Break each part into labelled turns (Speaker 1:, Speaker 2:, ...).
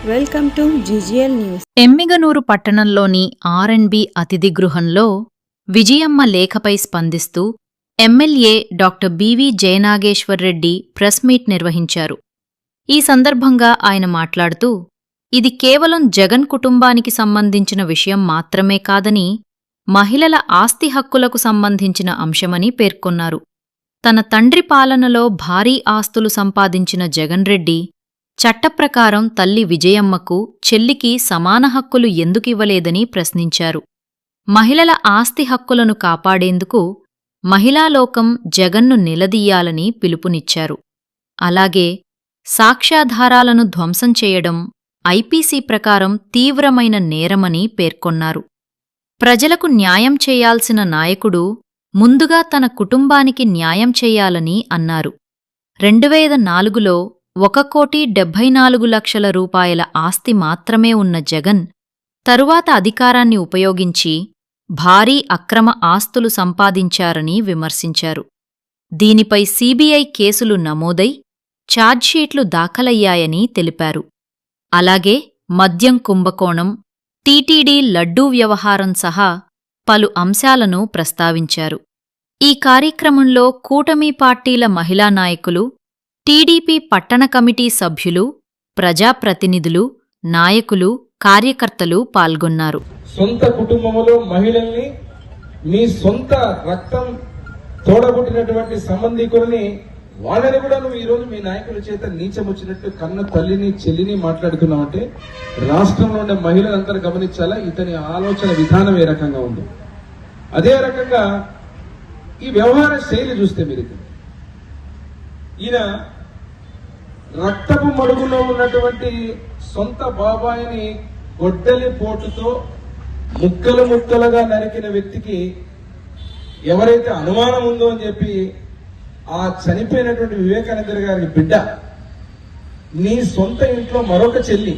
Speaker 1: Welcome to GGL news.
Speaker 2: Emmiganur పట్టణంలోని R and B అతిథి గృహంలో విజయమ్మ లేఖపై స్పందిస్తూ MLA doctor BV Jayanageswar Reddy press meet నిర్వహించారు. ఈ సందర్భంగా ఆయన మాట్లాడుతూ, ఇది కేవలం జగన్ కుటుంబానికి సంబంధించిన విషయం మాత్రమే కాదని, మహిళల ఆస్తి హక్కులకు సంబంధించిన అంశమని పేర్కొన్నారు. తన తండ్రి పాలనలో భారీ ఆస్తులు సంపాదించిన జగన్ రెడ్డి చట్టప్రకారం తల్లి విజయమ్మకు, చెల్లికి సమాన హక్కులు ఎందుకివ్వలేదని ప్రశ్నించారు. మహిళల ఆస్తి హక్కులను కాపాడేందుకు మహిళాలోకం జగన్ను నిలదీయాలని పిలుపునిచ్చారు. అలాగే సాక్ష్యాధారాలను ధ్వంసం చేయడం ఐపీసీ ప్రకారం తీవ్రమైన నేరమని పేర్కొన్నారు. ప్రజలకు న్యాయం చేయాల్సిన నాయకుడు ముందుగా తన కుటుంబానికి న్యాయం చేయాలని అన్నారు. 2004లో 1,74,00,000 రూపాయల ఆస్తి మాత్రమే ఉన్న జగన్ తరువాత అధికారాన్ని ఉపయోగించి భారీ అక్రమ ఆస్తులు సంపాదించారని విమర్శించారు. దీనిపై సీబీఐ కేసులు నమోదై ఛార్జ్షీట్లు దాఖలయ్యాయని తెలిపారు. అలాగే మద్యం కుంభకోణం, టీటీడీ లడ్డూ వ్యవహారం సహా పలు అంశాలను ప్రస్తావించారు. ఈ కార్యక్రమంలో కూటమి పార్టీల మహిళా నాయకులు, టీడీపీ పట్టణ కమిటీ సభ్యులు, ప్రజాప్రతినిధులు, నాయకులు, కార్యకర్తలు పాల్గొన్నారు.
Speaker 3: సొంత కుటుంబంలో మహిళల్ని, మీ సొంత రక్తం తోడబుట్టినటువంటి సంబంధికులని, వాళ్ళని కూడా నువ్వు ఈరోజు మీ నాయకుల చేత నీచమొచ్చినట్టు కన్న తల్లిని, చెల్లిని మాట్లాడుతున్నావంటే రాష్ట్రంలో ఉండే మహిళలందరూ గమనించాలా ఇతని ఆలోచన విధానం ఏ రకంగా ఉందో. అదే రకంగా ఈ వ్యవహార శైలి చూస్తే మీరు, ఈయన రక్తపు మడుగులో ఉన్నటువంటి సొంత బాబాయిని గొడ్డలి పోటుతో ముక్కలు ముక్కలుగా నరికిన వ్యక్తికి ఎవరైతే అనుమానం ఉందో అని చెప్పి ఆ చనిపోయినటువంటి వివేకానంద గారి బిడ్డ, నీ సొంత ఇంట్లో మరొక చెల్లి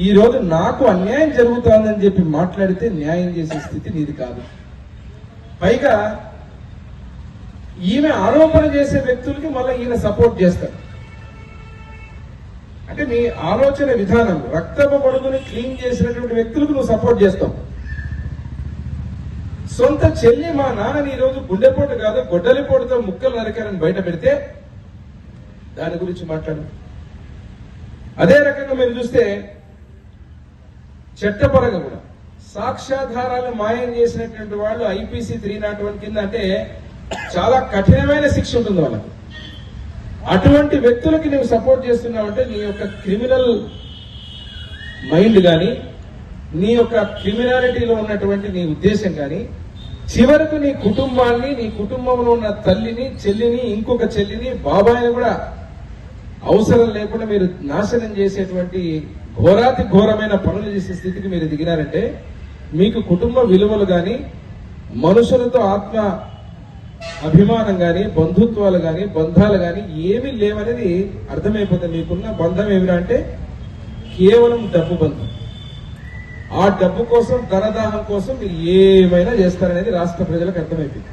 Speaker 3: ఈరోజు నాకు అన్యాయం జరుగుతోందని చెప్పి మాట్లాడితే న్యాయం చేసే స్థితి నీది కాదు. పైగా ఈమె ఆరోపణ చేసే వ్యక్తులకి మళ్ళీ ఈయన సపోర్ట్ చేస్తారు. అంటే నీ ఆలోచన విధానం, రక్తపు మడుగుని క్లీన్ చేసినటువంటి వ్యక్తులకు నువ్వు సపోర్ట్ చేస్తావు. సొంత చెల్లి మా నాన్నని ఈరోజు గుండెపోటు కాదు గొడ్డలిపోటుతో ముక్కలు నరికారని బయట పెడితే దాని గురించి మాట్లాడు. అదే రకంగా మీరు చూస్తే చట్టపరంగా కూడా సాక్ష్యాధారాలు మాయం చేసినటువంటి వాళ్ళు ఐపీసీ 301 కింద అంటే చాలా కఠినమైన శిక్ష ఉంటుంది వాళ్ళకి. అటువంటి వ్యక్తులకి నువ్వు సపోర్ట్ చేస్తున్నావంటే నీ యొక్క క్రిమినల్ మైండ్ కానీ, నీ యొక్క క్రిమినాలిటీలో ఉన్నటువంటి నీ ఉద్దేశం కానీ, చివరకు నీ కుటుంబాన్ని, నీ కుటుంబంలో ఉన్న తల్లిని, చెల్లిని, ఇంకొక చెల్లిని, బాబాయిని కూడా అవసరం లేకుండా మీరు నాశనం చేసేటువంటి ఘోరాతి ఘోరమైన పనులు చేసే స్థితికి మీరు దిగినారంటే మీకు కుటుంబ విలువలు కానీ, మనుషులతో ఆత్మ అభిమానం కానీ, బంధుత్వాలు కానీ, బంధాలు కానీ ఏమీ లేవనేది అర్థమైపోతుంది. మీకున్న బంధం ఏమిరా అంటే కేవలం డబ్బు బంధం. ఆ డబ్బు కోసం, ధనదాహం కోసం మీరు ఏమైనా చేస్తారనేది రాష్ట్ర ప్రజలకు అర్థమైపోయింది.